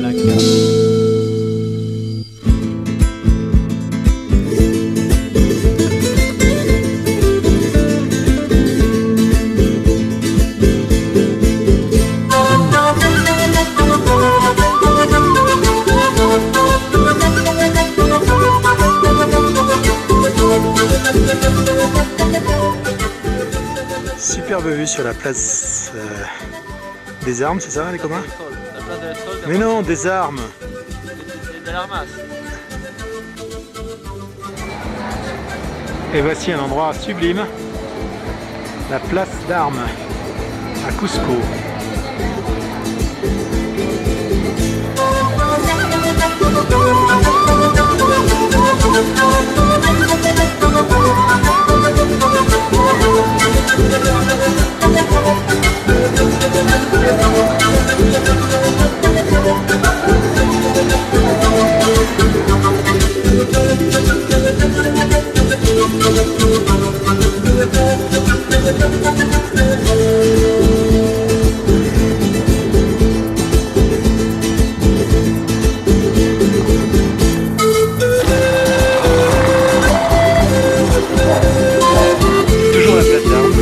l'Inca. Superbe vue sur la place des armes, c'est ça les communs? La place de la Sol, Mais non, des armes. de l'Armas. Et voici un endroit sublime, la place d'armes à Cusco. Toujours la place d'armes.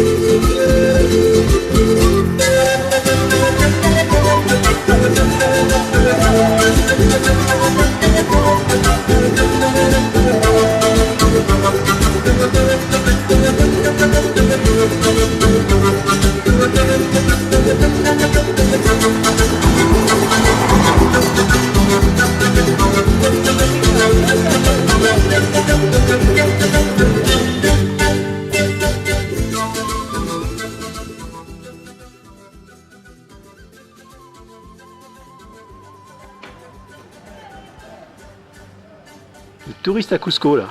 Le touriste à Cusco là.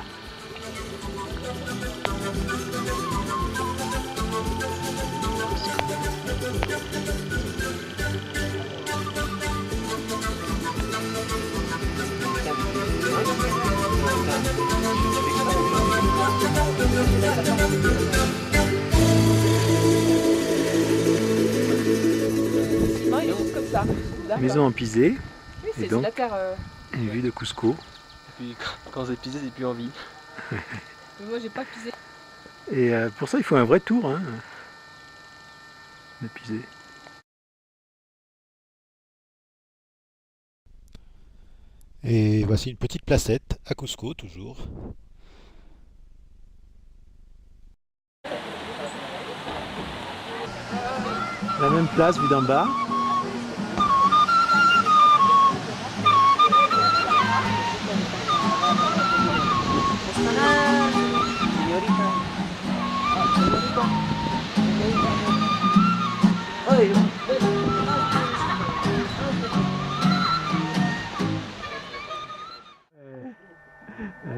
Non, il est juste comme ça. Maison en pisé Oui, et c'est donc la terre. une vue de Cusco. Et puis quand c'est pisé, c'est plus envie. Mais moi, j'ai pas pisé. Et pour ça il faut un vrai tour hein, de pisé. Et voici une petite placette à Cusco toujours. La même place vue d'en bas.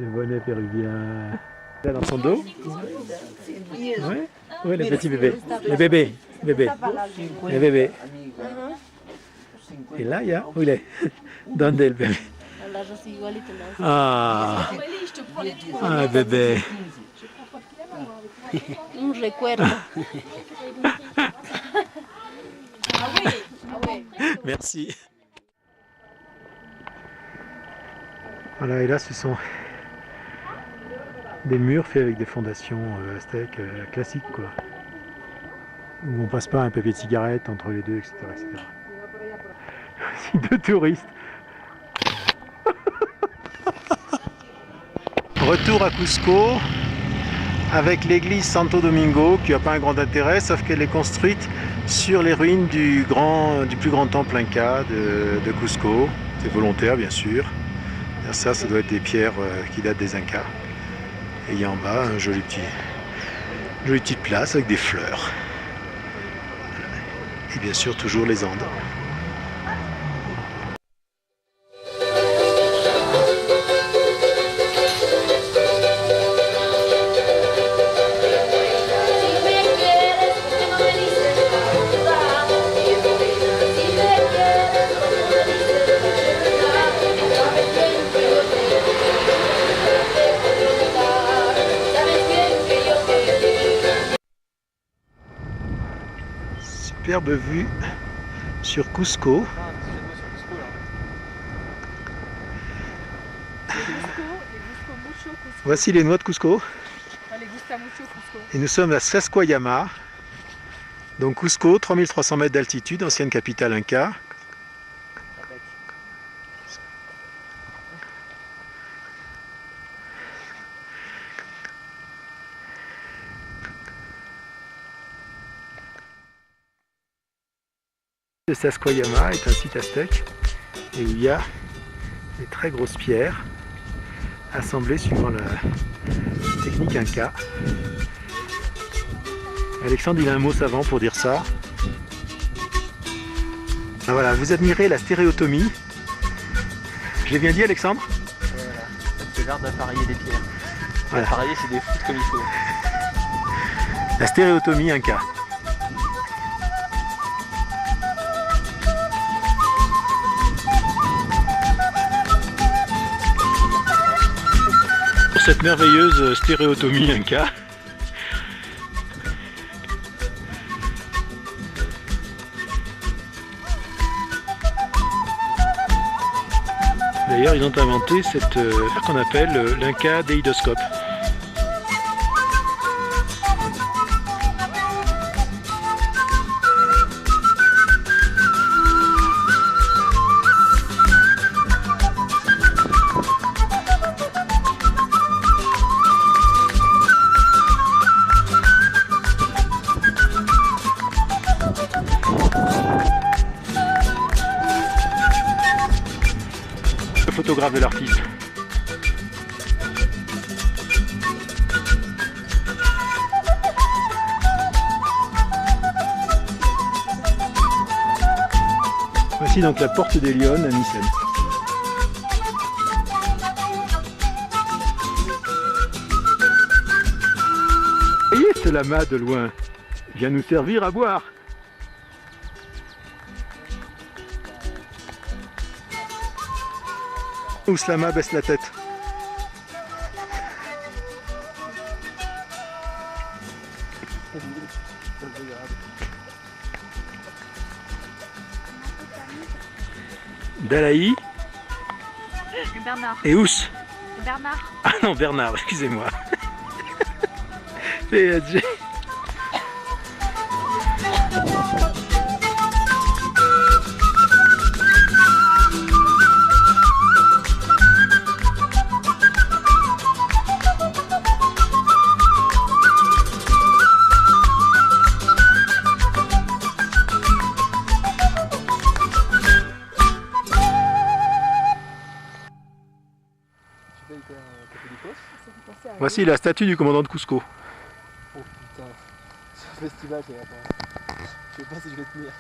Le bonnet péruvien. Là dans son dos. Oui, oui, les petits bébés. Les bébés. Bébés. Les bébés. Et là, il y a. Où il est? Donde el bébé? Ah, un bébé. Un recuerdo. Merci. Voilà, et là, ce sont des murs faits avec des fondations aztèques classiques, quoi. Où on passe pas un papier de cigarette entre les deux, etc. etc. Voici deux touristes. Retour à Cusco avec l'église Santo Domingo qui n'a pas un grand intérêt sauf qu'elle est construite sur les ruines du plus grand temple inca de Cusco. C'est volontaire bien sûr. Ça doit être des pierres qui datent des Incas. Et il y a en bas un jolie petite place avec des fleurs. Et bien sûr toujours les Andes. Superbe vue sur Cusco. Gustamucho Cusco. Voici les noix de Cusco. Ah, les Gustamucho Cusco. Et nous sommes à Sasquayama. Donc Cusco, 3300 mètres d'altitude, ancienne capitale inca. Le Sasquayama est un site aztèque et où il y a des très grosses pierres assemblées suivant la technique inca. Alexandre, il a un mot savant pour dire ça. Ah, voilà, vous admirez la stéréotomie. Je l'ai bien dit, Alexandre? Voilà, c'est l'art d'appareiller des pierres. Voilà. Appareiller, c'est des foot comme il faut. La stéréotomie inca. Pour cette merveilleuse stéréotomie inca. D'ailleurs, ils ont inventé cette qu'on appelle l'inca déidoscope. Le photographe de l'artiste. Voici donc la porte des Lionnes à Mycène. Voyez ce lama de loin, vient nous servir à boire. Où ce lama baisse la tête. Dalaï Bernard. et Ous. Bernard. Ah non, Bernard, excusez-moi. PSG. Voici la statue du commandant de Cusco. Oh putain, ce festival, c'est attends. Je sais pas si je vais tenir.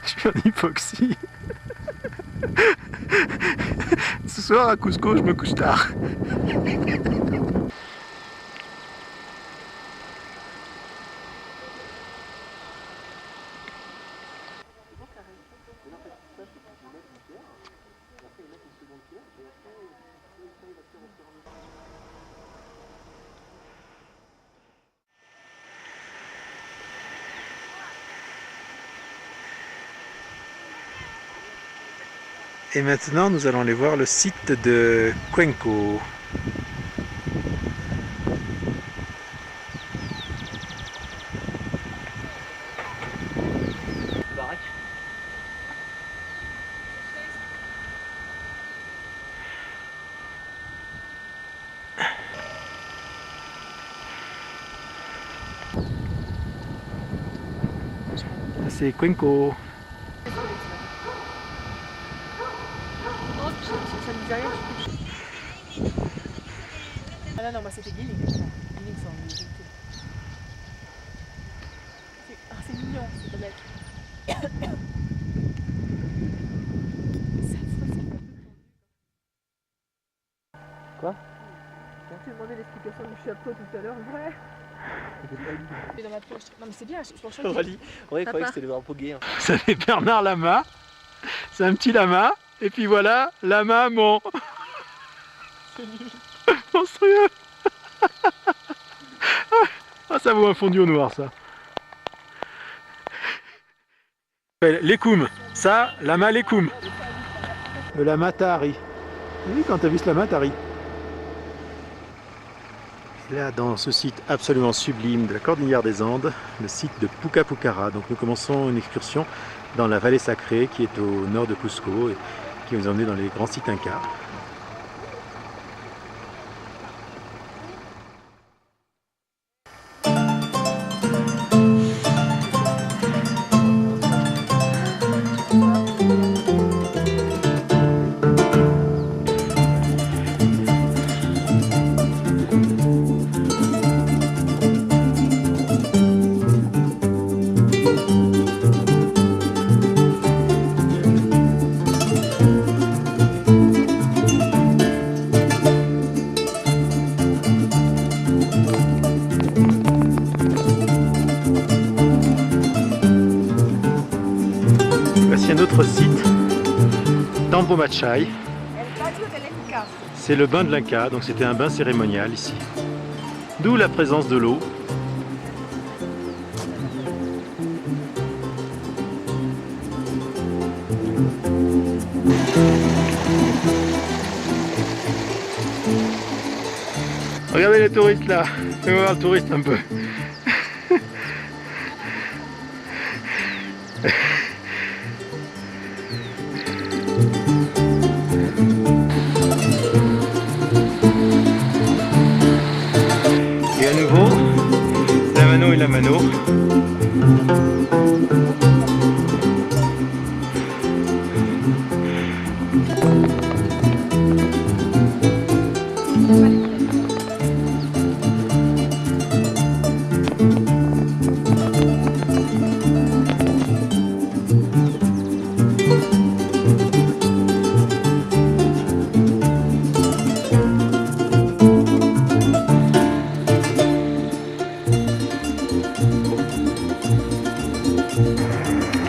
Je suis en hypoxie. Ce soir à Cusco, je me couche tard. Et maintenant, nous allons aller voir le site de Cuenco. Baraque. C'est Cuenco. Non, ça me dit rien. Ah non, non, moi c'était Guilling. Guilling, c'est en vérité. Ah, c'est mignon, c'est pas bête. C'est affreux, ça. Quoi? On t'a demandé l'explication du chapeau tout à l'heure, vrai? Et dans ma poche. Non, mais c'est bien, je pense que. Aurélie, ouais, il croyait que c'était le drapeau gay. Hein. Ça fait Bernard Lama. C'est un petit lama. Et puis voilà, lama mon. Monstrueux. Ah, ça vaut un fondu au noir, ça. L'écoum. Ça, lama l'écoum. Le lama Tahari. Oui, quand t'as vu ce lama, t'as ri. Et là, dans ce site absolument sublime de la Cordillère des Andes, le site de Pucapucara. Donc nous commençons une excursion dans la vallée sacrée qui est au nord de Cusco et qui va nous emmener dans les grands sites incas. Voici un autre site, Tambo Machai. C'est le bain de l'Inca, donc c'était un bain cérémonial ici. D'où la présence de l'eau. Regardez les touristes là, on va voir le touriste un peu. Et à nouveau, la mano et la mano.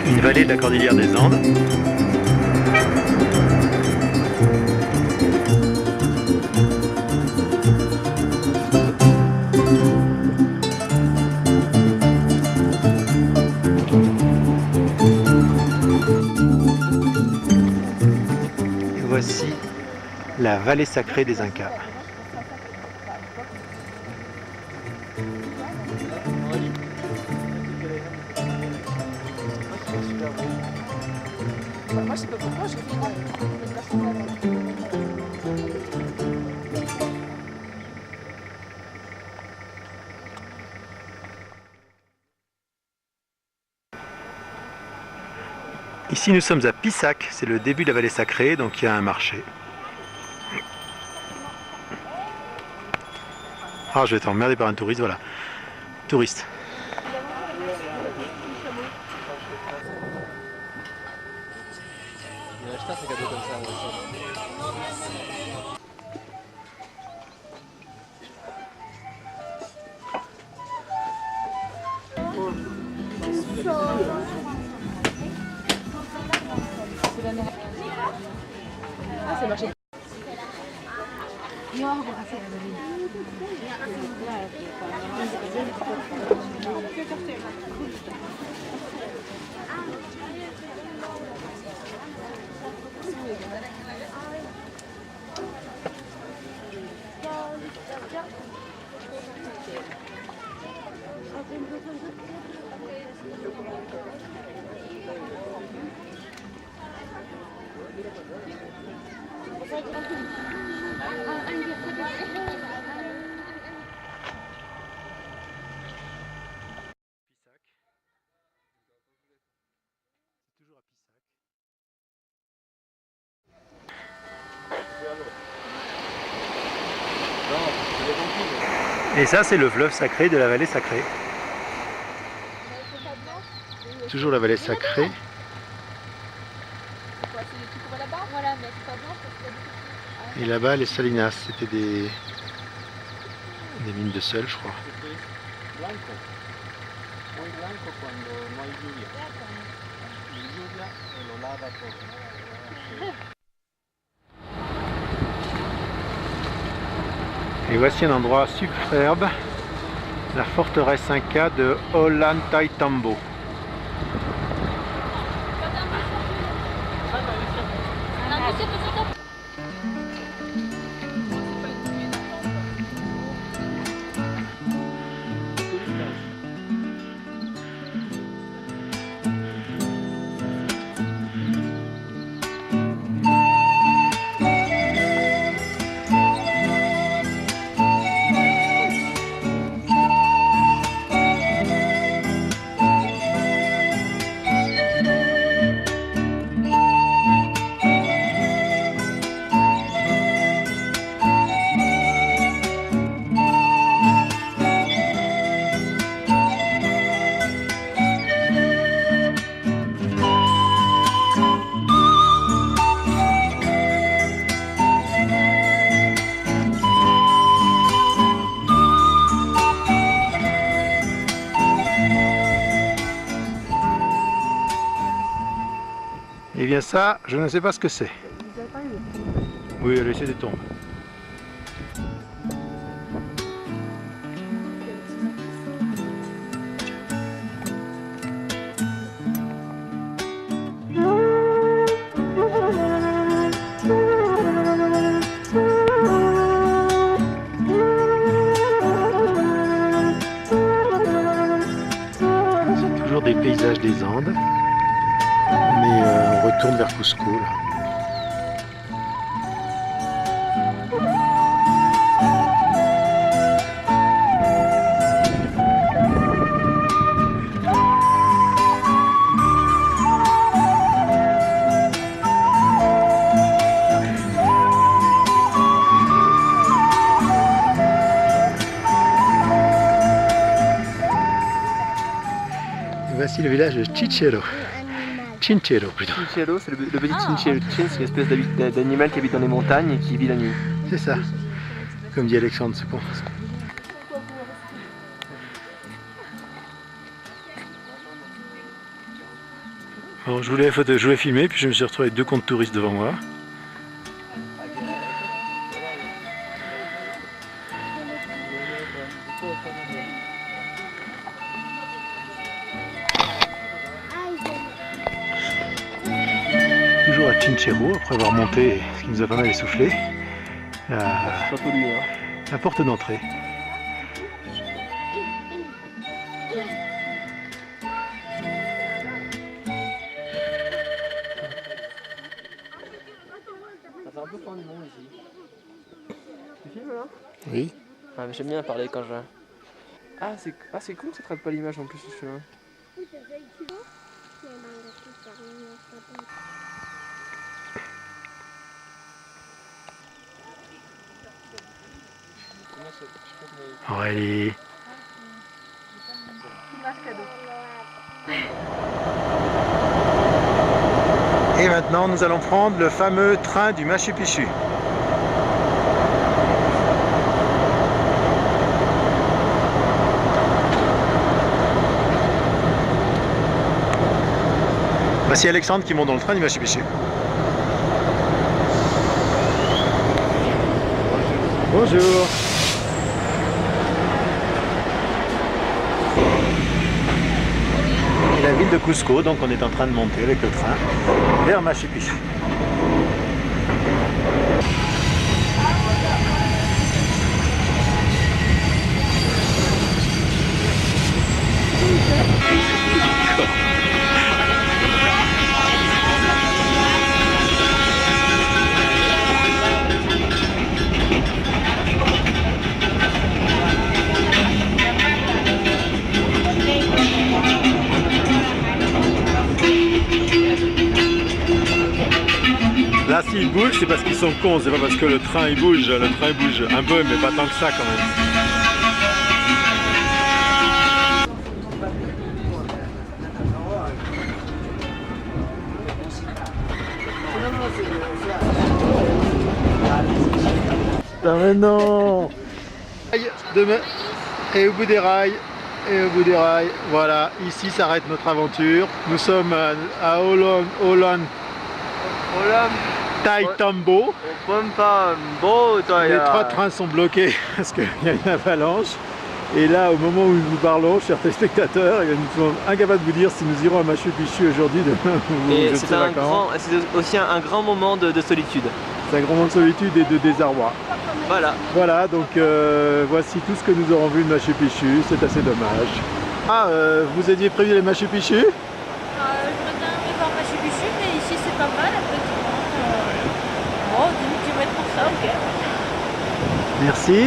Une vallée de la Cordillère des Andes. Et voici la vallée sacrée des Incas. Moi, je sais pas pourquoi, j'ai fait une version là. Ici nous sommes à Pisac, c'est le début de la vallée sacrée, donc il y a un marché. Ah, je vais être emmerdé par un touriste, voilà. Touriste. J'ai acheté un cadeau comme ça moi aussi. Ah, c'est marché. Et ça, c'est le fleuve sacré de la vallée sacrée. Toujours la vallée sacrée. Et là-bas, les salinas, c'était des mines de sel, je crois. Et voici un endroit superbe, la forteresse Inca de Ollantaytambo. bien ça, je ne sais pas ce que c'est. Vous avez parlé de... Oui, elle essaie des tombes. C'est toujours des paysages des Andes, mais on retourne vers Cusco là. Voici le village de Chinchero. Chinchero plutôt. Chinchero, c'est le petit chinchero. Chin, c'est une espèce d'animal qui habite dans les montagnes et qui vit la nuit. C'est ça, comme dit Alexandre Soupon. Bon, je voulais filmer, puis je me suis retrouvé avec 2 comptes touristes devant moi. Toujours à Chinchero, après avoir monté, ce qui nous a pas mal essoufflé, la porte d'entrée. Ça fait un peu fin du monde ici. Tu filmes là? Oui. Ah, mais j'aime bien parler quand je... Ah c'est cool, ça traite pas l'image en plus ce chemin. Aurélie. Et maintenant, nous allons prendre le fameux train du Machu Picchu. Voici Alexandre qui monte dans le train du Machu Picchu. Bonjour. Et la ville de Cusco, donc on est en train de monter avec le train vers Machu Picchu. Là, s'ils bougent, c'est parce qu'ils sont cons, c'est pas parce que le train il bouge un peu, mais pas tant que ça quand même. Maintenant, demain, et au bout des rails, voilà, ici s'arrête notre aventure. Nous sommes à Olan Taitambo. Les 3 trains sont bloqués parce qu'il y a une avalanche. Et là, au moment où nous vous parlons, chers téléspectateurs, nous sommes incapables de vous dire si nous irons à Machu Picchu aujourd'hui, demain ou et c'est aussi un grand moment de solitude. C'est un grand moment de solitude et de désarroi. Voilà. Voilà, donc voici tout ce que nous aurons vu de Machu Picchu, c'est assez dommage. Ah, vous aviez prévu les Machu Picchu? Je voudrais bien aller voir Machu Picchu, mais ici c'est pas mal. Après, bon, 10 km pour ça, ok. Merci.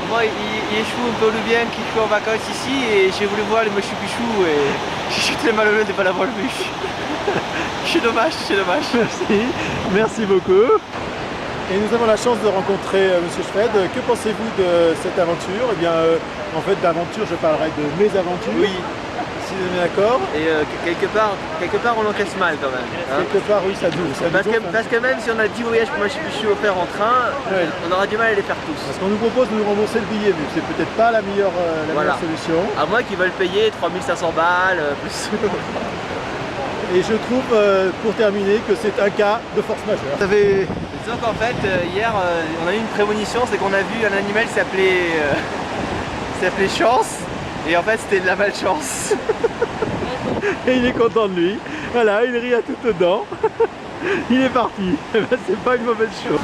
Moi, il échoue un peu le bien qui suis en vacances ici et j'ai voulu voir les Machu Picchu et je suis très malheureux de ne pas l'avoir vu. C'est dommage, c'est dommage. Merci, merci beaucoup. Et nous avons la chance de rencontrer Monsieur Fred. Que pensez-vous de cette aventure? Eh bien, en fait, d'aventure, je parlerai de mes aventures. Oui. Si vous êtes d'accord. Et quelque part, on encaisse mal quand même. Hein. Quelque part, oui, ça dure. Parce que même si on a 10 voyages pour Machu Picchu offerts en train, ouais, on aura du mal à les faire tous. Parce qu'on nous propose de nous rembourser le billet, mais c'est peut-être pas la meilleure solution. À moins qu'ils veulent payer 3500 balles plus. Et je trouve, pour terminer, que c'est un cas de force majeure. Disons qu'en fait, hier, on a eu une prémonition, c'est qu'on a vu un animal qui s'appelait Chance, et en fait c'était de la malchance. Et il est content de lui. Voilà, il rit à toutes dents. Il est parti. Eh ben, c'est pas une mauvaise chose.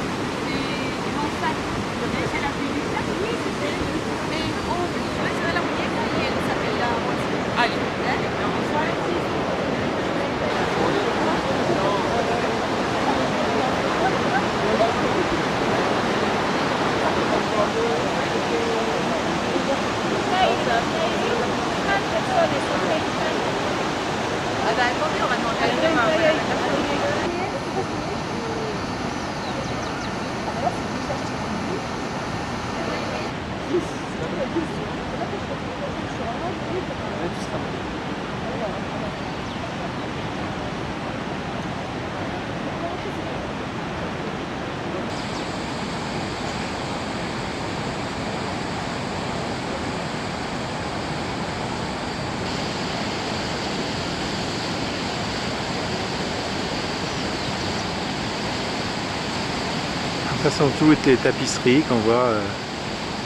Ça sont toutes les tapisseries qu'on voit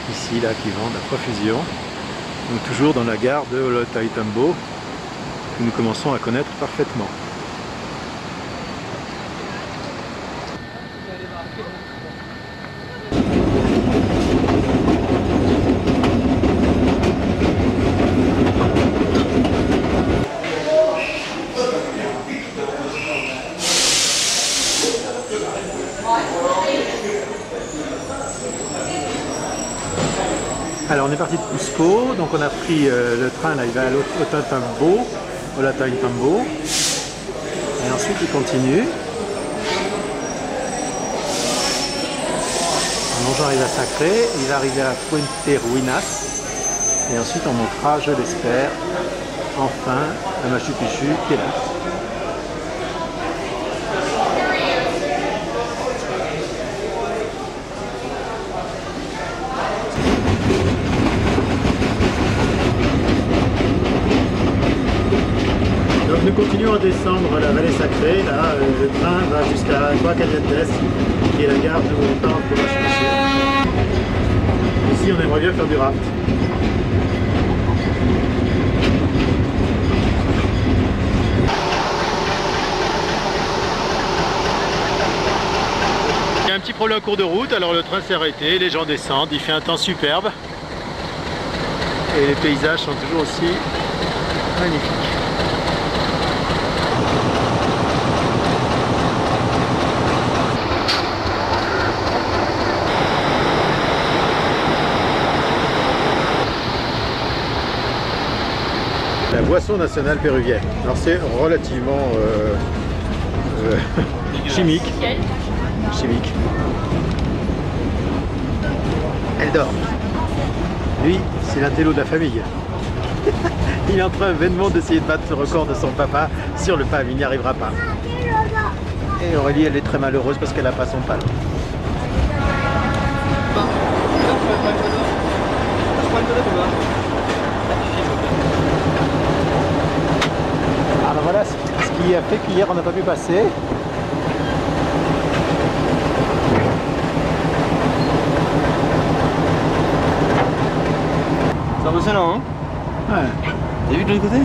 ici, là, qui vendent à profusion. Donc toujours dans la gare de Ollantaytambo, que nous commençons à connaître parfaitement. Alors on est parti de Cusco, donc on a pris le train, là il va à Ollantaytambo, et ensuite il continue. En longeant il va Sacré, il va arriver à Puente Ruinas, et ensuite on montera, je l'espère, enfin à Machu Picchu qui est là. Donc nous continuons à descendre la vallée sacrée, là le train va jusqu'à Aguascalientes, qui est la gare d'où on part pour Machu Picchu. Ici on aimerait bien faire du raft. Il y a un petit problème en cours de route, alors le train s'est arrêté, les gens descendent, il fait un temps superbe. Et les paysages sont toujours aussi magnifiques. La boisson nationale péruvienne. Alors c'est relativement chimique. Elle dort. Lui, c'est l'intello de la famille. Il est en train vainement d'essayer de battre ce record de son papa sur le PAM, il n'y arrivera pas. Et Aurélie, elle est très malheureuse parce qu'elle n'a pas son PAM. Alors voilà ce qui a fait qu'hier on n'a pas pu passer. C'est impressionnant, hein? Ouais. T'as vu de l'autre côté?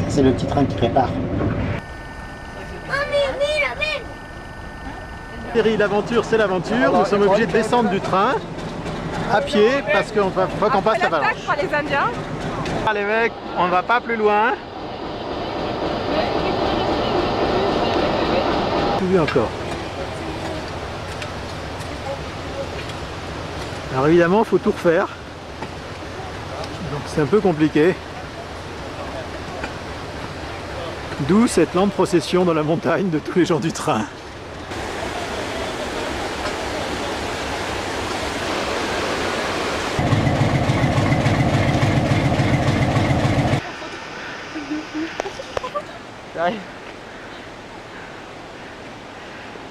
C'est le petit train qui prépare. L'aventure, c'est l'aventure. Nous sommes obligés de descendre du train à pied parce qu'on va pas qu'on passe la Valence. Les Indiens. Les mecs, on ne va pas plus loin. Tout vu encore. Alors évidemment, il faut tout refaire. Donc c'est un peu compliqué. D'où cette lente procession dans la montagne de tous les gens du train.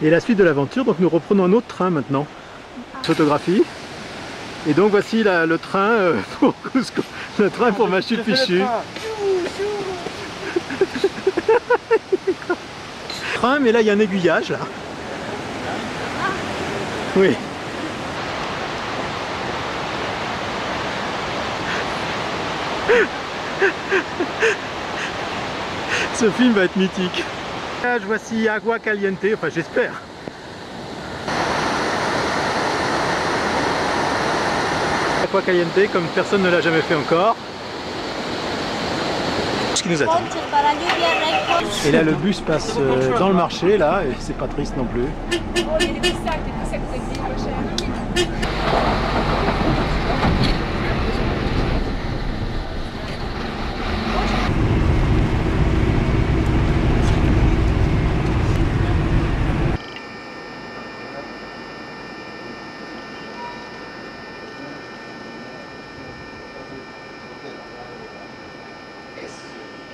Et la suite de l'aventure, donc nous reprenons un autre train maintenant. Photographie. Et donc voici le train pour Cusco, le train pour Machu Picchu. Train, mais là il y a un aiguillage là. Oui. Ce film va être mythique. Voici Agua Caliente, enfin j'espère. Agua Caliente, comme personne ne l'a jamais fait encore. Ce qui nous attend. Et là le bus passe dans le marché là, et c'est pas triste non plus. Oh, il y a des petits sacs que vous payez pas cher.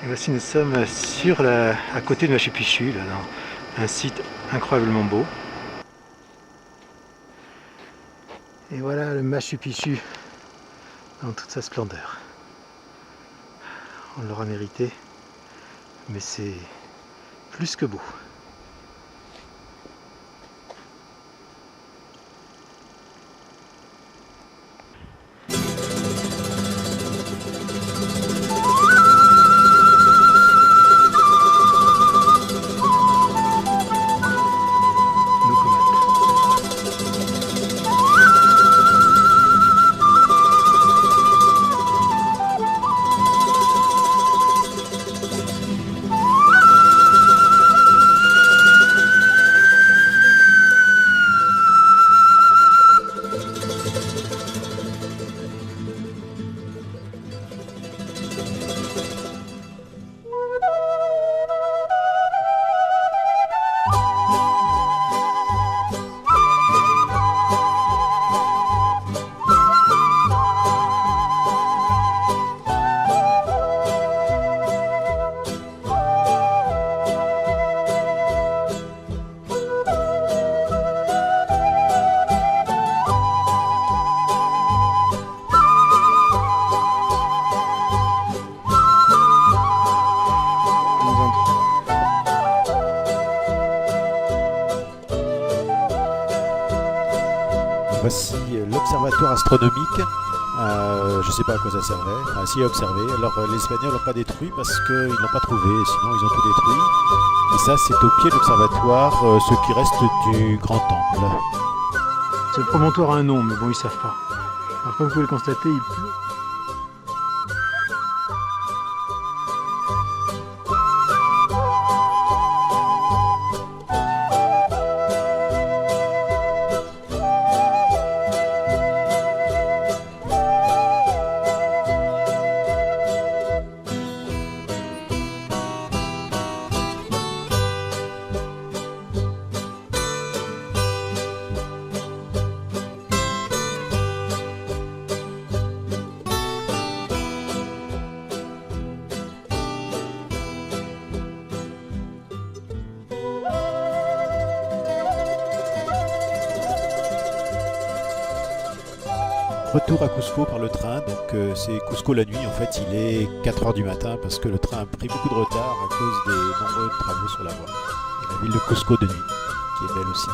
Et voici, nous sommes à côté de Machu Picchu, là, dans un site incroyablement beau. Et voilà le Machu Picchu dans toute sa splendeur. On l'aura mérité, mais c'est plus que beau. Voici l'observatoire astronomique. Je ne sais pas à quoi ça servait. Enfin, si, à observer. Alors, les Espagnols n'ont pas détruit parce qu'ils ne l'ont pas trouvé. Sinon, ils ont tout détruit. Et ça, c'est au pied de l'observatoire, ce qui reste du Grand Temple. Ce promontoire a un nom, mais bon, ils savent pas. Alors, comme vous pouvez le constater, il pleut. Retour à Cusco par le train, donc c'est Cusco la nuit, en fait il est 4 h du matin parce que le train a pris beaucoup de retard à cause des nombreux travaux sur la voie. Et la ville de Cusco de nuit, qui est belle aussi.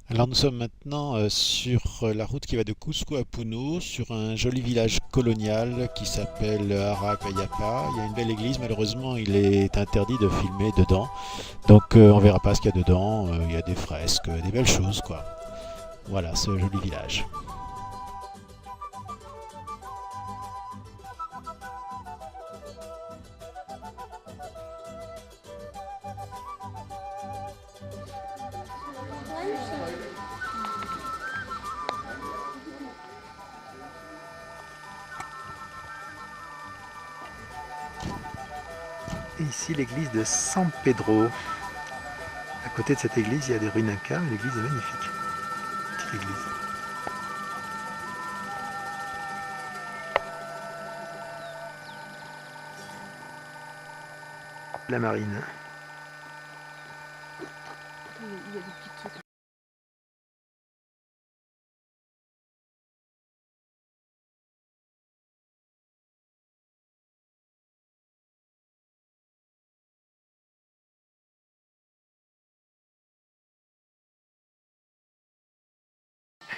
Alors nous sommes maintenant sur la route qui va de Cusco à Puno, sur un joli village colonial qui s'appelle Aracayapa. Il y a une belle église, malheureusement il est interdit de filmer dedans. Donc on verra pas ce qu'il y a dedans, il y a des fresques, des belles choses quoi. Voilà ce joli village. ici l'église de San Pedro. À côté de cette église, il y a des ruines incas, mais l'église est magnifique. Petite église. La marine. Il y a des petites trucs.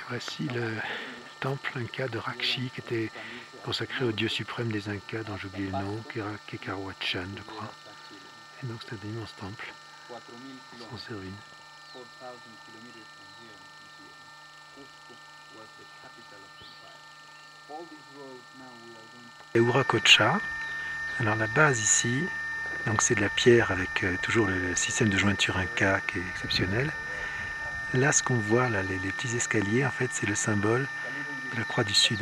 Voici le temple inca de Raxi qui était consacré au dieu suprême des Incas dont j'ai oublié le nom, Quequahuatchan je crois. Et donc c'est un immense temple sans ses ruines. Et Huaracocha, alors la base ici, donc c'est de la pierre avec toujours le système de jointure inca qui est exceptionnel. Là, ce qu'on voit, là, les petits escaliers, en fait, c'est le symbole de la croix du Sud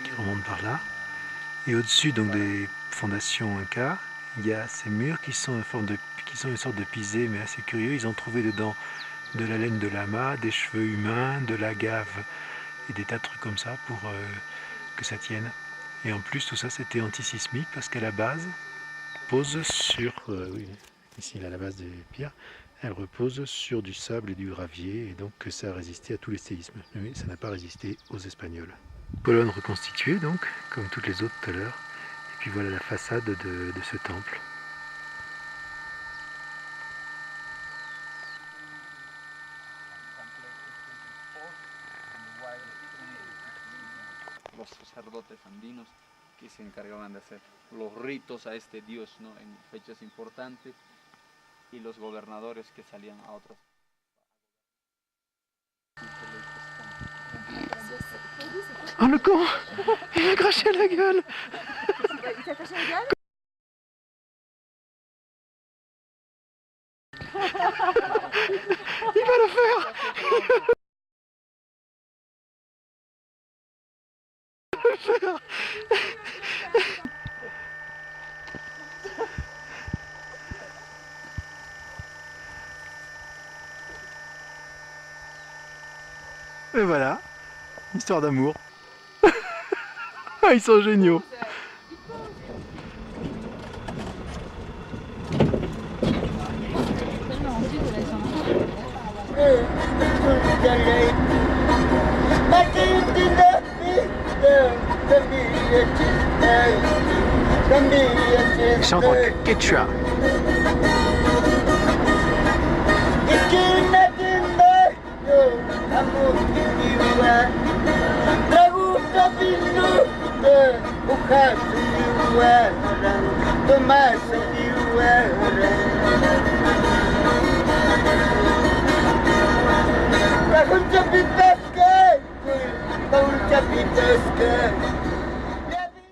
qui remonte par là. Et au-dessus, donc, des fondations Inca, il y a ces murs qui sont une sorte de pisé, mais assez curieux. Ils ont trouvé dedans de la laine de lama, des cheveux humains, de l'agave et des tas de trucs comme ça pour que ça tienne. Et en plus, tout ça, c'était antisismique parce qu'à la base, pose sur, oui, ici, là, la base des pierres, elle repose sur du sable et du gravier, et donc que ça a résisté à tous les séismes. Mais ça n'a pas résisté aux Espagnols. Colonne reconstituée, donc, comme toutes les autres tout à l'heure. Et puis voilà la façade de ce temple. Los sacerdotes andinos que se encargaban de hacer los ritos a este dios, ¿no? En fechas importantes, y los gobernadores que salían a otros. Oh le con! Il a craché la gueule! Il t'a caché la gueule? Il va le faire! Et voilà, histoire d'amour. Ils sont géniaux. Ils chantent en quechua.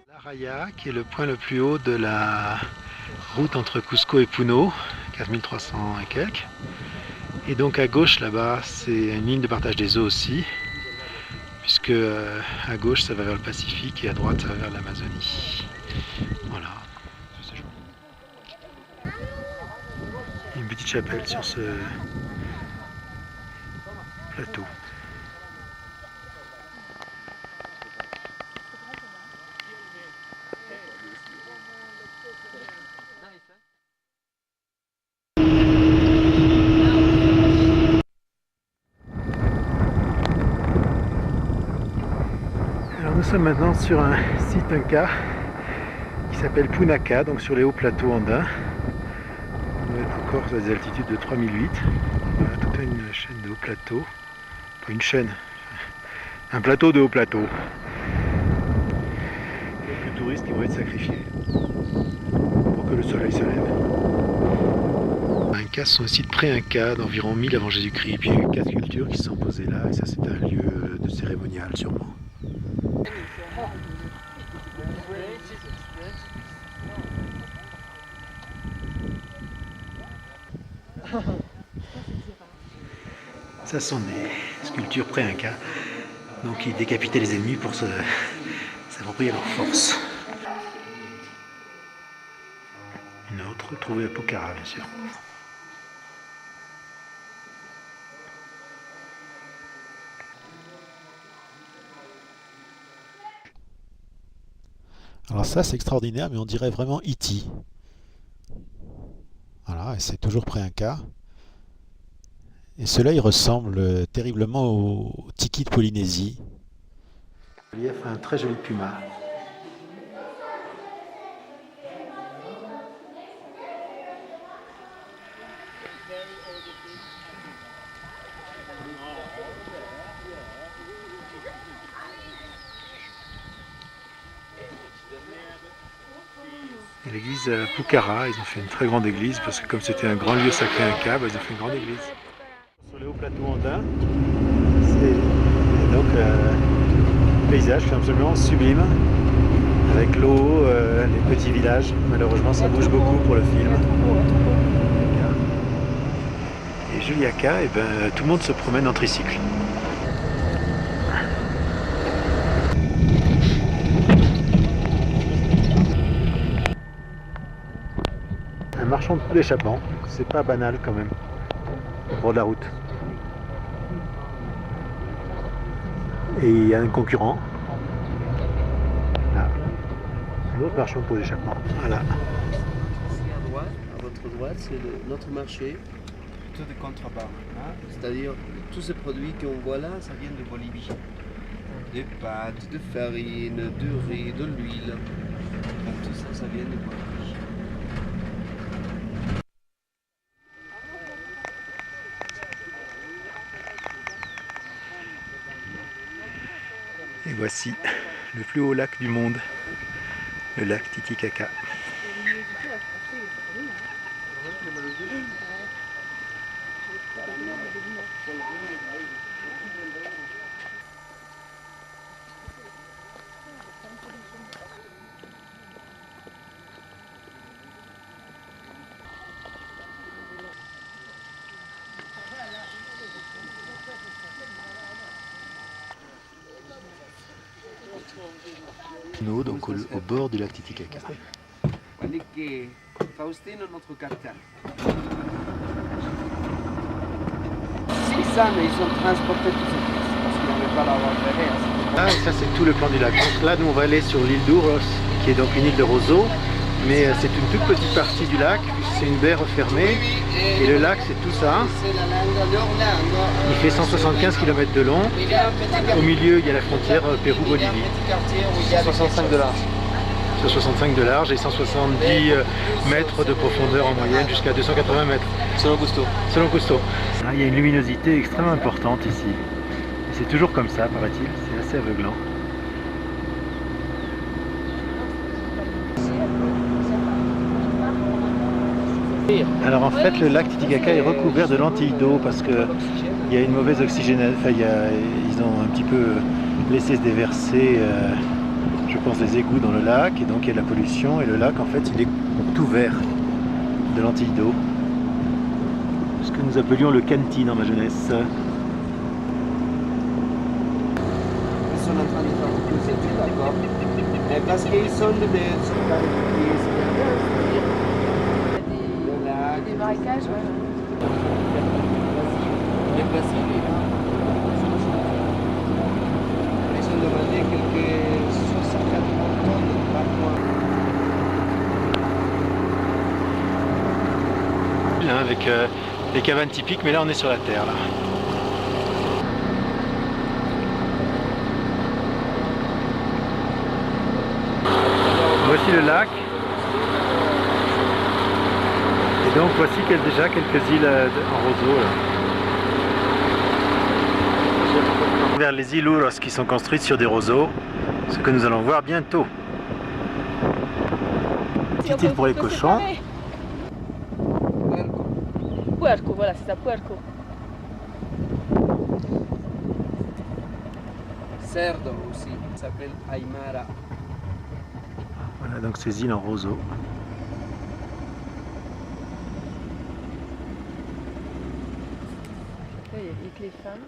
La Raya, qui est le point le plus haut de la route entre Cusco et Puno, 4300 et quelques. Et donc à gauche là-bas, c'est une ligne de partage des eaux aussi, puisque à gauche ça va vers le Pacifique et à droite ça va vers l'Amazonie. Voilà, c'est joli. Il y a une petite chapelle sur ce plateau. Nous sommes maintenant sur un site Inca qui s'appelle Punaca, donc sur les hauts plateaux andins. On doit être encore à des altitudes de 3008. Voilà, toute une chaîne de hauts plateaux. Pas une chaîne, un plateau de hauts plateaux. Quelques touristes qui vont être sacrifiés pour que le soleil se lève. Les Incas sont un site pré-Inca d'environ 1000 avant Jésus-Christ. Puis il y a eu 4 cultures qui se sont posées là, et ça c'est un lieu de cérémonial sûrement. Ça sont des sculptures pré-Inca, donc ils décapitaient les ennemis pour s'approprier leur force. Une autre retrouver à Pokhara, bien sûr. Alors ça c'est extraordinaire, mais on dirait vraiment E.T. Voilà, et c'est toujours près un quart. Et cela, il ressemble terriblement au tiki de Polynésie. Le relief a un très joli puma. Et l'église Pokhara, ils ont fait une très grande église parce que comme c'était un grand lieu sacré inca, ils ont fait une grande église. Sur le haut plateau andin, c'est donc un paysage absolument sublime avec l'eau, les petits villages. Malheureusement, ça bouge beaucoup pour le film. Et Juliaca, tout le monde se promène en tricycle. Un marchand de d'échappement, c'est pas banal quand même, au bord de la route. Et il y a un concurrent. Là. Un autre marchand de pots d'échappement. Voilà. Ici à droite, à votre droite, c'est notre marché. Tout de contrebas. C'est-à-dire tous ces produits qu'on voit là, ça vient de Bolivie. Des pâtes, de farine, du riz, de l'huile. Donc tout ça, ça vient de Bolivie. Et voici le plus haut lac du monde, le lac Titicaca. Donc au bord du lac Titicaca. Guardate che Faustino è il nostro cartel. S'ils savent, ils ont transporté tous ces pièces parce qu'on ne veut pas l'avoir ferré. Ah, ça c'est tout le plan du lac. Donc là, nous on va aller sur l'île d'Ouros, qui est donc une île de roseaux, mais c'est une toute petite partie du lac, c'est une baie refermée, et le lac c'est tout ça. Il fait 175 km de long. Au milieu, il y a la frontière Pérou-Bolivie. 65 $. Sur 65 de large et 170 mètres de profondeur en moyenne jusqu'à 280 mètres. Selon Gusto. Selon Cousteau. Il y a une luminosité extrêmement importante ici. Et c'est toujours comme ça, paraît-il. C'est assez aveuglant. Alors en fait, le lac Titicaca est recouvert de lentilles d'eau parce qu'il y a une mauvaise oxygénation. Enfin, ils ont un petit peu laissé se déverser, je pense, des égouts dans le lac, et donc il y a de la pollution. Et le lac, en fait, il est tout vert de lentilles d'eau. Ce que nous appelions le canti dans ma jeunesse. Ils sont en train de faire beaucoup d'études, d'accord. Mais parce qu'ils sont des Des marécages, ouais. Le Brésil, ils ont demandé quelques 64 tonnes par mois. Avec les cabanes typiques, mais là on est sur la terre. Là. Voici le lac. Et donc voici déjà quelques îles en roseau. Là. Vers les îles Ouros qui sont construites sur des roseaux, ce que nous allons voir bientôt. Petite île pour les cochons. Puerco, voilà, c'est ça, puerco. Cerdo aussi, ça s'appelle Aymara. Voilà donc ces îles en roseau. Là, il y a que les femmes.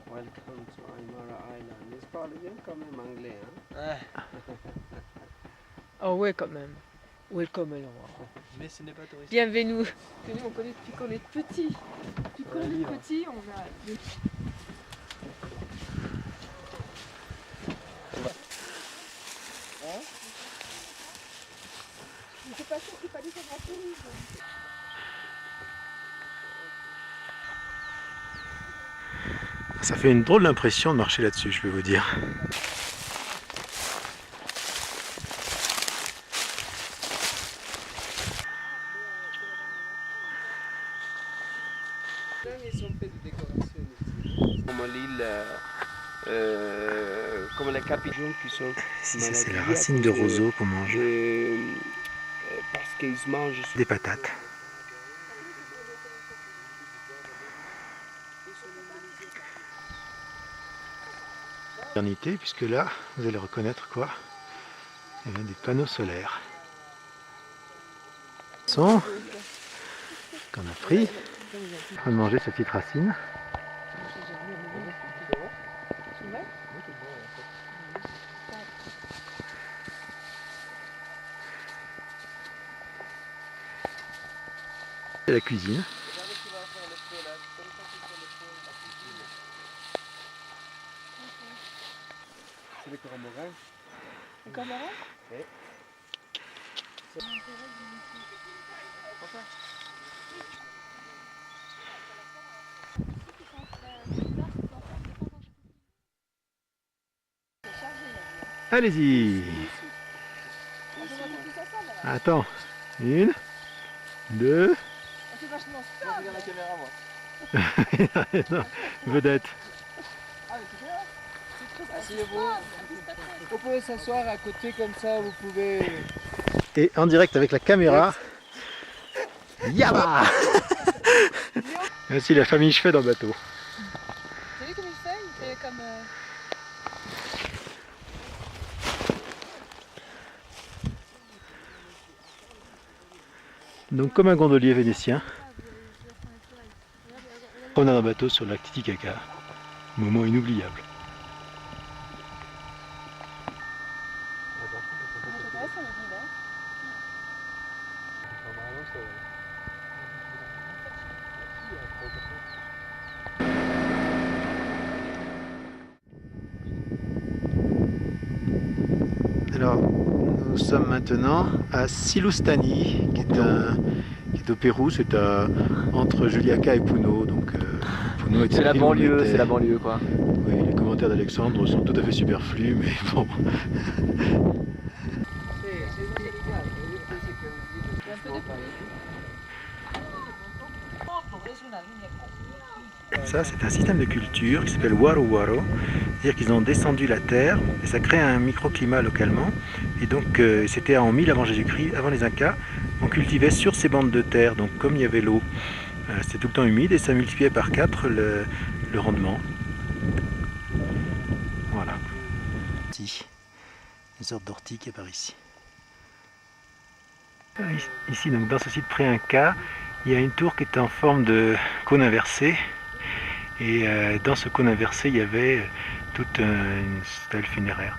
Welcome to Aymara Island. Ils parlent bien quand même anglais, hein? Ah ouais, quand même. Welcome alors. Mais ce n'est pas touristique. Bienvenue. Que nous on connaît depuis qu'on est petit. Depuis qu'on est petit, on a. Je sais pas sûr qu'il fallait faire un tourisme. Ça fait une drôle d'impression de marcher là-dessus, je vais vous dire. Ils sont faits de décoration ici. Comme l'île, comme les capitons qui sont. Si ça c'est la racine de roseau qu'on mange. Parce qu'ils mangent Des patates. Modernité, puisque là, vous allez reconnaître quoi? Il y a des panneaux solaires. Son qu'on a pris. On va manger cette petite racine. C'est la cuisine. C'est les cormorans. Les cormorans? Oui. Allez-y. Attends. 1, 2. C'est vachement Je regarde la caméra, moi. Non, vedette. Asseyez-vous. Vous pouvez s'asseoir à côté comme ça, vous pouvez... Et en direct avec la caméra. Yaba. Voici la famille Chevet dans le bateau. T'as vu comme il fait? Il fait comme... Donc comme un gondolier vénitien. On a un bateau sur le lac Titicaca. Moment inoubliable. Alors, nous sommes maintenant à Silustani, qui est au Pérou, c'est entre Juliaca et Puno. Donc, Puno était C'est la ville où on banlieue, était. c'est la banlieue quoi. Oui, les commentaires d'Alexandre sont tout à fait superflus, mais bon. Ça, c'est un système de culture qui s'appelle Waro Waro, c'est-à-dire qu'ils ont descendu la terre et ça crée un microclimat localement. Et donc, c'était en 1000 avant Jésus-Christ, avant les Incas, on cultivait sur ces bandes de terre. Donc, comme il y avait l'eau, c'était tout le temps humide et ça multipliait par 4 le rendement. Voilà. Ici, une sorte d'ortie qui apparaît ici. Ici, donc, dans ce site pré-Inca, il y a une tour qui est en forme de cône inversé. Et dans ce cône inversé, il y avait toute une stèle funéraire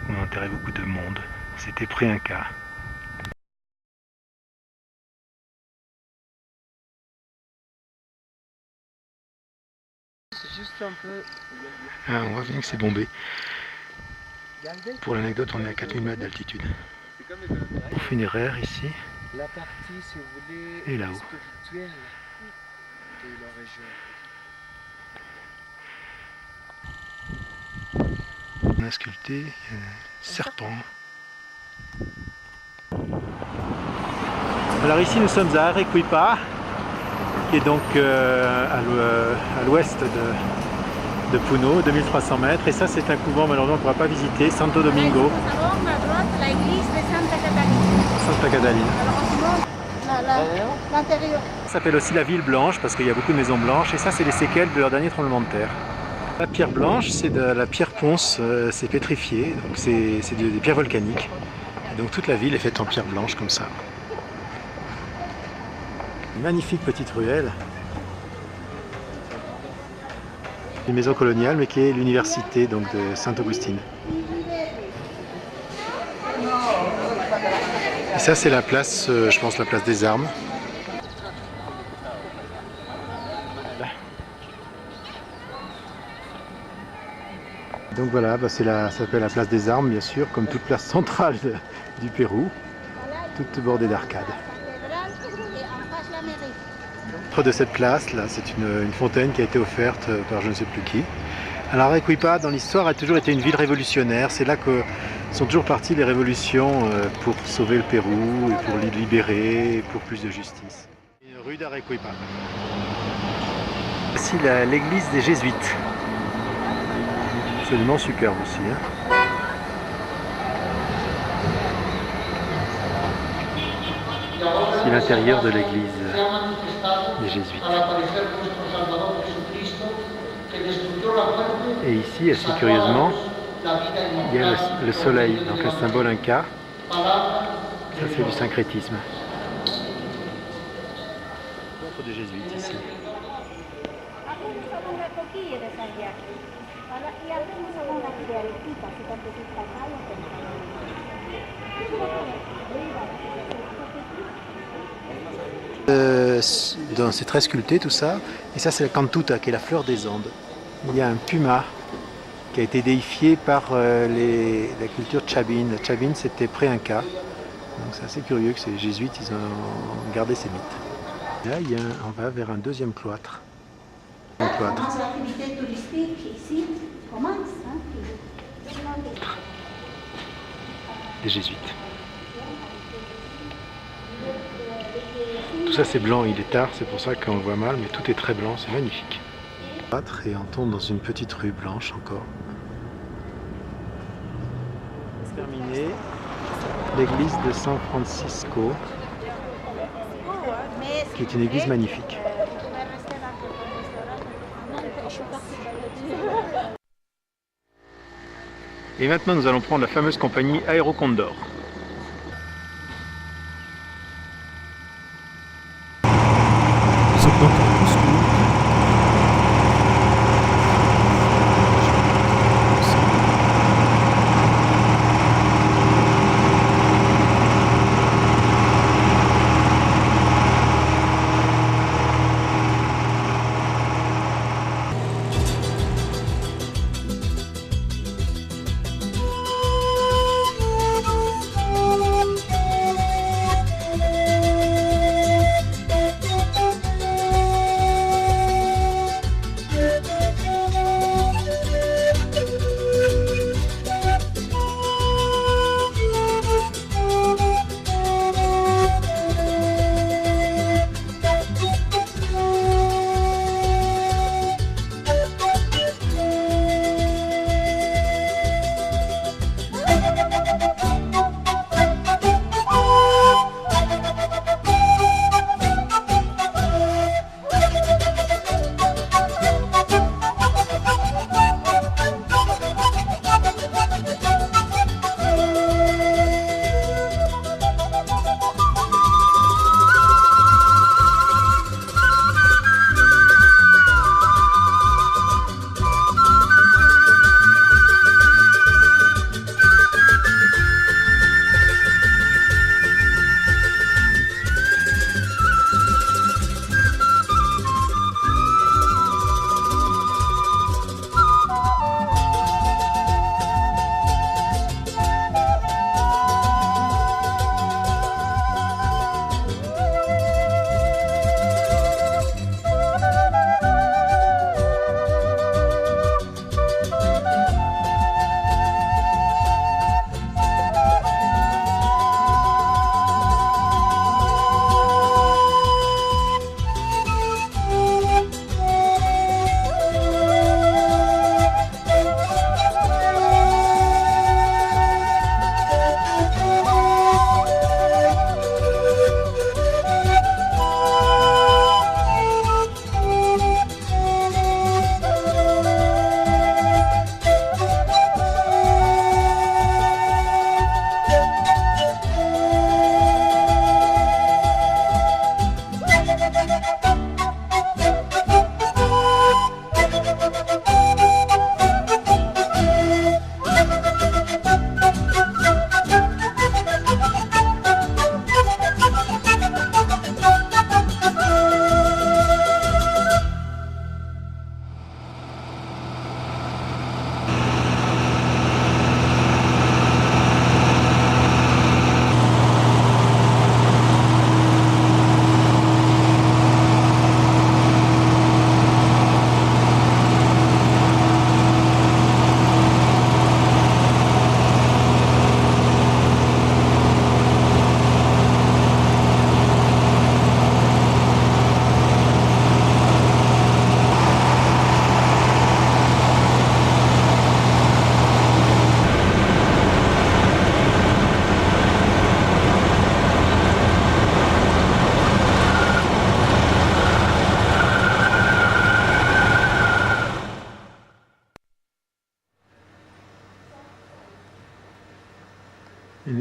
où on enterrait beaucoup de monde. C'était pré-Inca. C'est juste un peu... Ah, on voit bien que c'est bombé. Pour l'anecdote, on est à 4000 mètres d'altitude. Funéraire ici. La partie, si vous voulez, Et là-haut. spirituelle de la région. On a sculpté un serpent. Alors ici nous sommes à Arequipa, qui est donc à l'ouest de Puno, 2300 mètres. Et ça c'est un couvent malheureusement on ne pourra pas visiter, Santo Domingo. Santa Catalina. L'intérieur. Ça s'appelle aussi la ville blanche parce qu'il y a beaucoup de maisons blanches et ça c'est les séquelles de leur dernier tremblement de terre. La pierre blanche c'est de la pierre ponce, c'est pétrifié, donc c'est des pierres volcaniques. Et donc toute la ville est faite en pierre blanche comme ça. Une magnifique petite ruelle. Une maison coloniale mais qui est l'université donc de Saint-Augustine. Et ça c'est la place, je pense la place des armes. Donc voilà, bah ça s'appelle la place des armes bien sûr, comme toute place centrale du Pérou, toute bordée d'arcades. Au centre de cette place, là, c'est une fontaine qui a été offerte par je ne sais plus qui. Alors Arequipa, dans l'histoire, a toujours été une ville révolutionnaire. C'est là que sont toujours parties les révolutions pour sauver le Pérou, et pour le libérer, et pour plus de justice. Une rue d'Arequipa. Voici l'église des Jésuites. Absolument superbe aussi. Hein. C'est l'intérieur de l'église des Jésuites. Et ici, assez curieusement, il y a le soleil, donc un symbole inca. Ça c'est du syncrétisme. L'autre des Jésuites ici. C'est très sculpté tout ça, et ça c'est la cantuta qui est la fleur des Andes. Il y a un puma qui a été déifié par la culture tchabine. La tchabine c'était pré-inca, donc c'est assez curieux que ces jésuites ils ont gardé ces mythes. Là on va vers un deuxième cloître. L'activité touristique ici commence. Des jésuites. Tout ça c'est blanc, il est tard, c'est pour ça qu'on le voit mal, mais tout est très blanc, c'est magnifique. Et on tombe dans une petite rue blanche encore. C'est terminé. L'église de San Francisco, qui est une église magnifique. Et maintenant nous allons prendre la fameuse compagnie Aerocondor.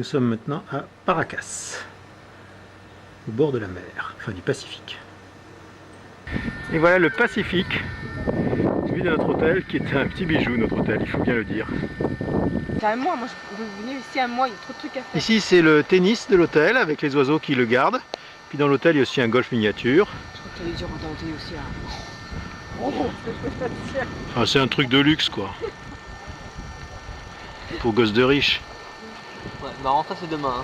sommes maintenant à Paracas, au bord de la mer, enfin du Pacifique. Et voilà le Pacifique, vue de notre hôtel, qui est un petit bijou, notre hôtel, il faut bien le dire. C'est un mois, moi je veux venir ici un mois, il y a trop de trucs à faire. Ici c'est le tennis de l'hôtel, avec les oiseaux qui le gardent. Puis dans l'hôtel il y a aussi un golf miniature. Je crois que tu allais dire redenter aussi à... Ah, c'est un truc de luxe quoi. Pour gosses de riches. Ouais, bah rentre c'est demain. Hein.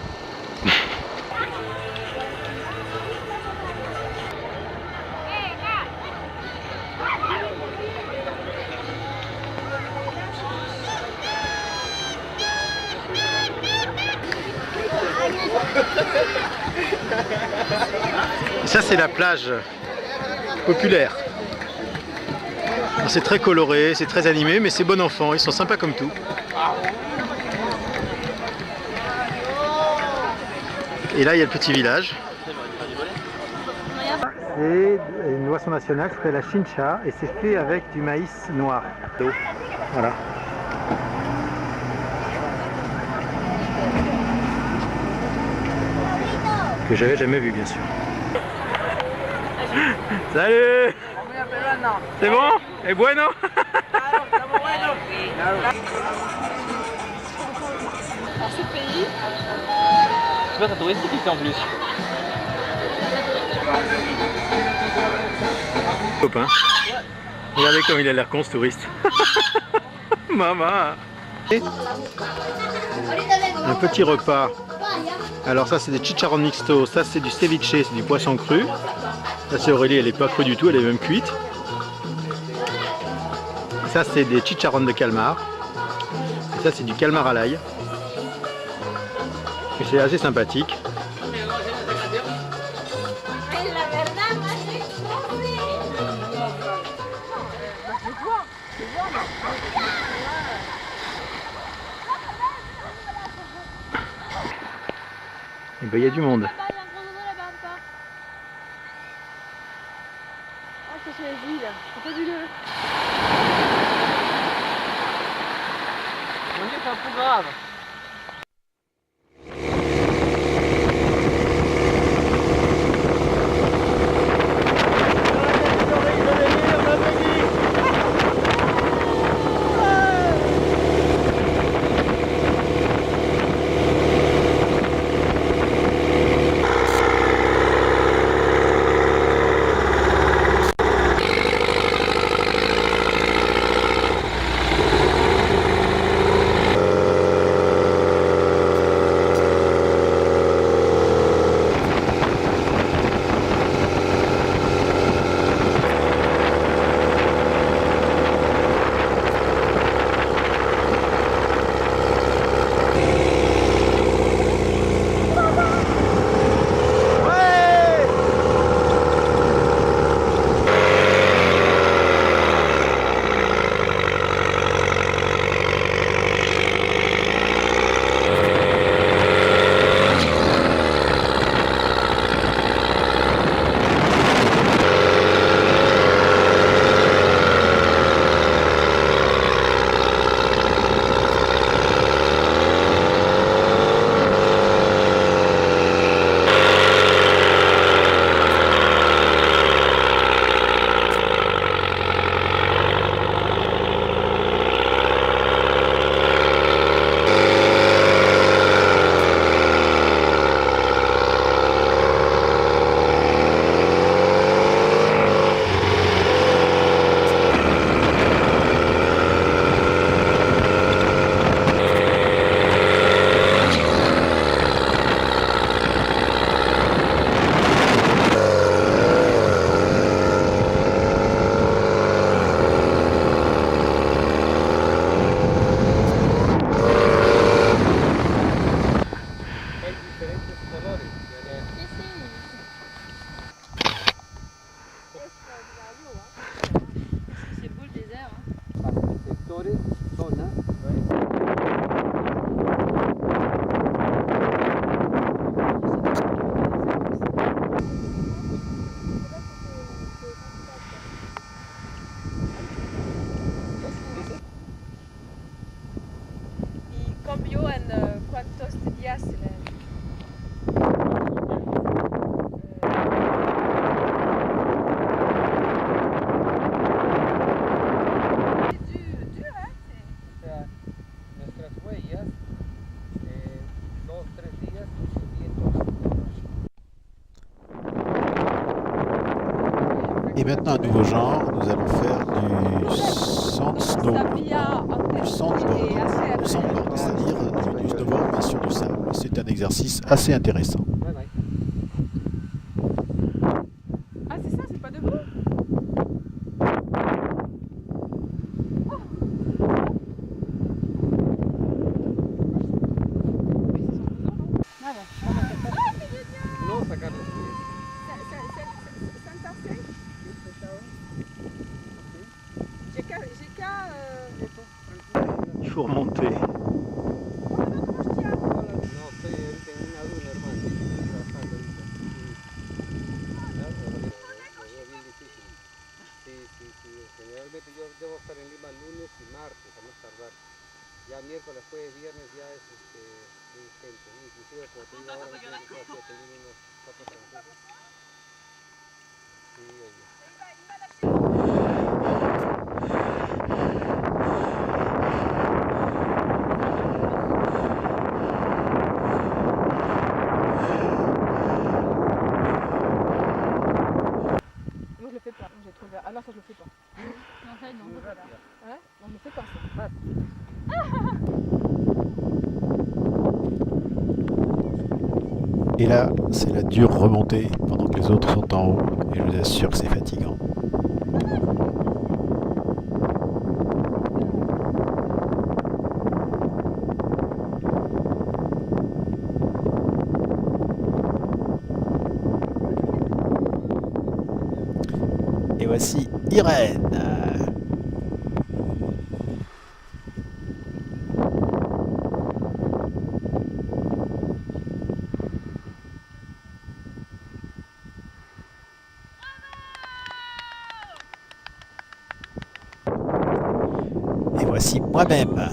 Et ça c'est la plage populaire. C'est très coloré, c'est très animé, mais c'est bon enfant, ils sont sympas comme tout. Et là il y a le petit village. Et une boisson nationale serait la chincha et c'est fait avec du maïs noir. Voilà. Que j'avais jamais vu bien sûr. Salut! C'est bon? Et bueno? Alors ce pays... C'est pas très touristique ici en plus. Copain. Regardez comme il a l'air con ce touriste. Maman! Un petit repas. Alors ça c'est des chicharrones mixtos, ça c'est du ceviche, c'est du poisson cru. Ça c'est Aurélie, elle n'est pas crue du tout, elle est même cuite. Ça c'est des chicharrones de calmar. Et ça c'est du calmar à l'ail. Et c'est assez sympathique. Et ben il y a du monde. C'est sur les îles, c'est pas du lieu. On dit que c'est un peu grave. cambio en cuántos días Et maintenant, un nouveau genre, nous allons faire du sand-snow, du sandboard, c'est-à-dire du snowboard mais sur du sable. C'est un exercice assez intéressant. Ah, c'est ça, c'est pas debout? No sacar los Il faut remonter. No, estoy ahorita en una duna, hermano. Estoy trabajando ahorita. Lo veo bien difícil. Sí. Generalmente yo debo estar en Lima lunes y martes, a más tardar. Ya miércoles, jueves, viernes ya es gente. Inclusive, como te digo ahora, yo estoy atendiendo unos 4 franceses. Sí, oye. Moi, je le fais pas. J'ai trouvé. Ah non, ça, je le fais pas. Non, ça, non, je fais pas. Hein? Non, je le fais pas, ça. Et là, c'est la dure remontée pendant que les autres sont en haut. Et je vous assure que c'est fatigant. Et voici Irène. Et voici moi-même.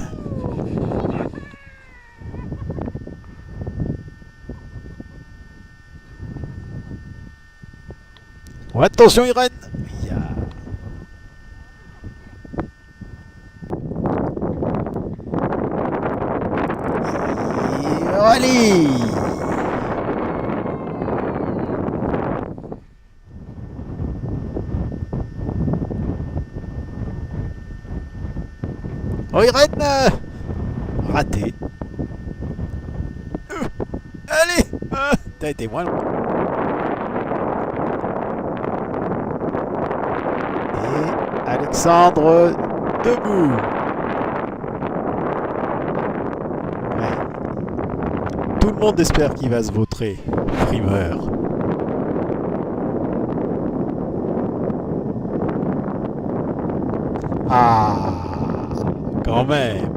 Bon, attention Irène. Ya. Et allez. Oh Irène, raté. Allez, t'as été moins loin. Et Alexandre debout. Ouais. Tout le monde espère qu'il va se vautrer. Primeur. Ah, quand même.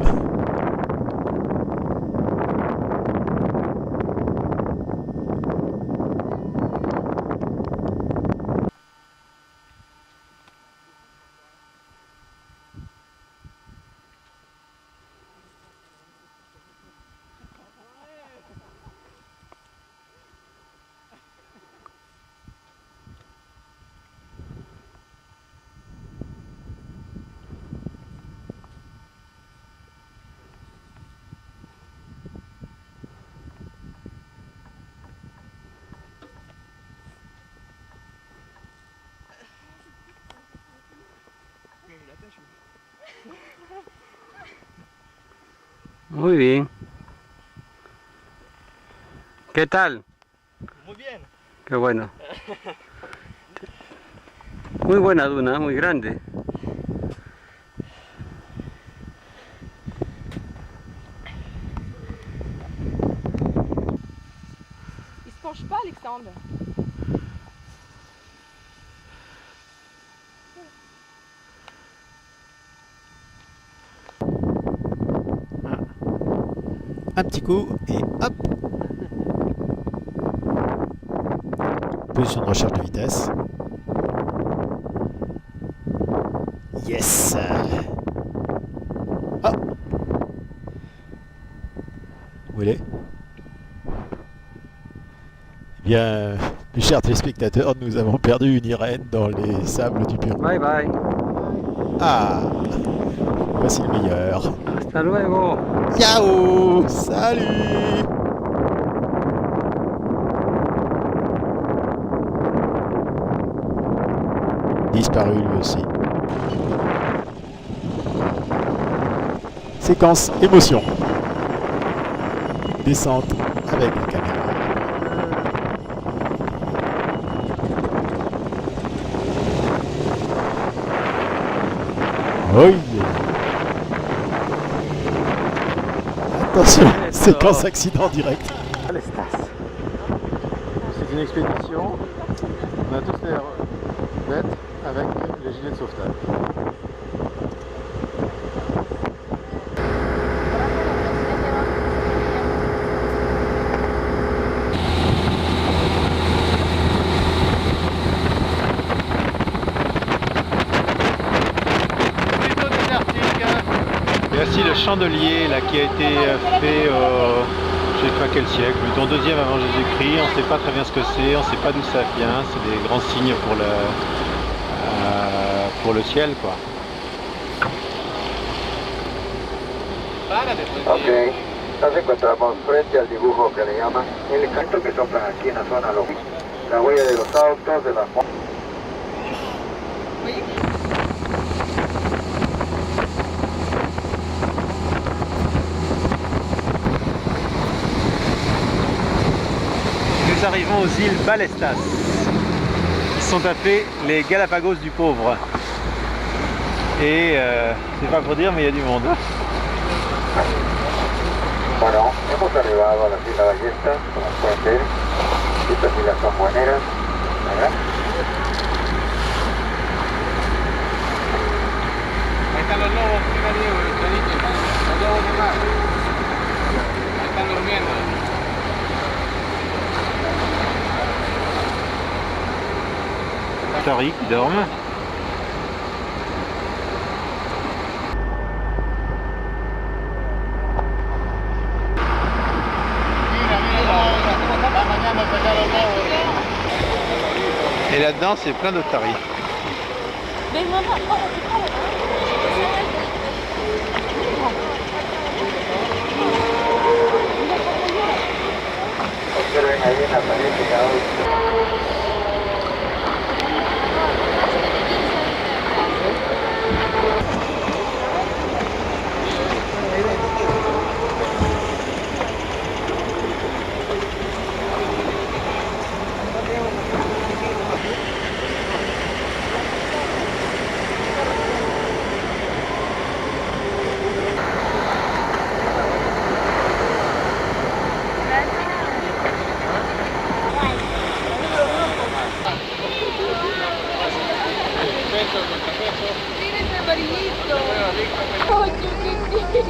Muy bien. ¿Qué tal? Muy bien. Qué bueno. Muy buena duna, muy grande. Il se penche pas, Alexandre. Un petit coup et hop. Position de recherche de vitesse. Yes. Ah. Où elle est? Eh bien, mes chers téléspectateurs, nous avons perdu une Irène dans les sables du Pérou. Bye bye. Ah, voici le meilleur. Hasta luego. Ciao, salut. disparu lui aussi. Séquence émotion. Descente avec la caméra. Oui. Attention, séquence accident direct. C'est une expédition. On a tous l'air bêtes avec les gilets de sauvetage. Il y a aussi le chandelier là, qui a été fait je ne sais pas quel siècle, mais au 2e avant Jésus-Christ. On ne sait pas très bien ce que c'est, on ne sait pas d'où ça vient. C'est des grands signes pour le ciel, quoi. Ok, nos encontramos frente al dibujo que le llaman el canto que soplan aquí en la zona lógica. La huella de los autos, de las motos. Nous arrivons aux îles Ballestas, qui sont appelées les Galapagos du pauvre. Et c'est pas pour dire, mais il y a du monde. Bueno, hemos arribado a las Islas Ballestas, como pueden ver. Estas islas son bueneras, ¿verdad? Ahí están los lobos, mira Diego, los lobos de mar. Ahí están durmiendo. Tari qui dorment. Et là-dedans, c'est plein de taris. Observen ahí en la pared que Mira ese amarillito. Ay, qué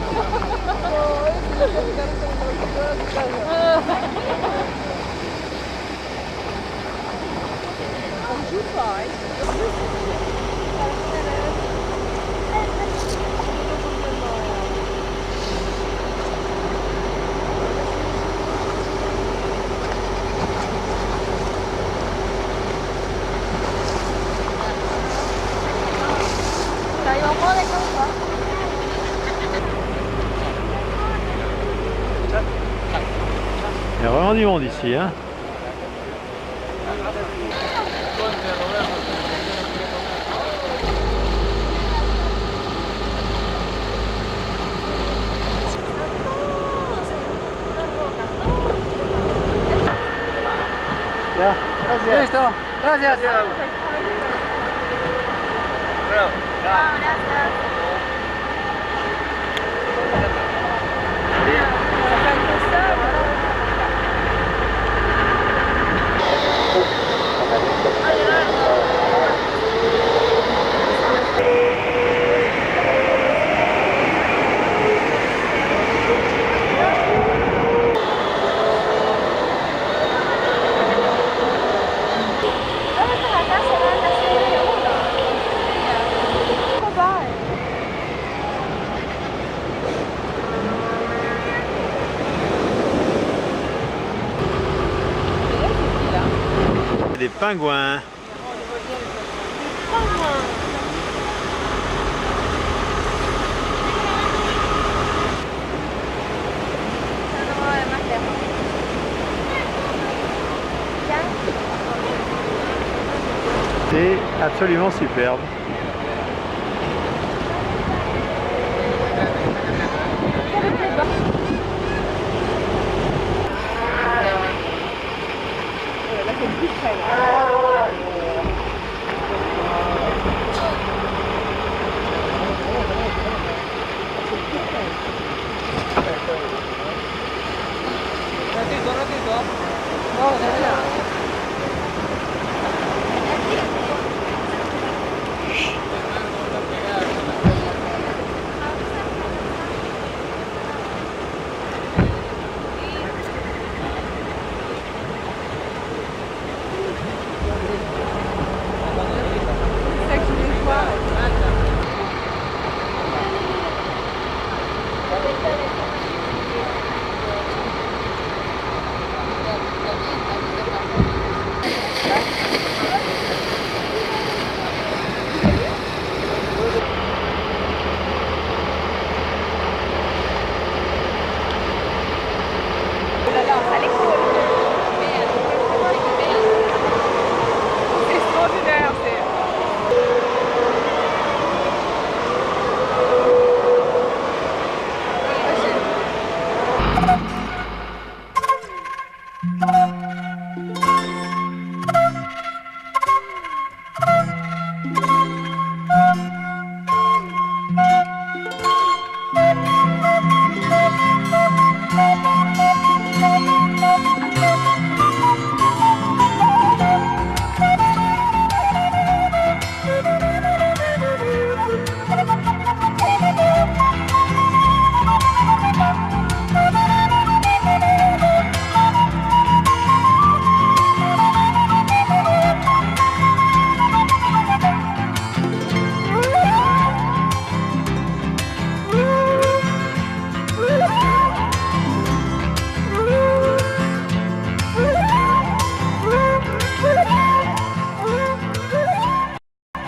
Il y a vraiment du monde ici, hein. Listo, gracias. Des pingouins. C'est absolument superbe. Ratito. No,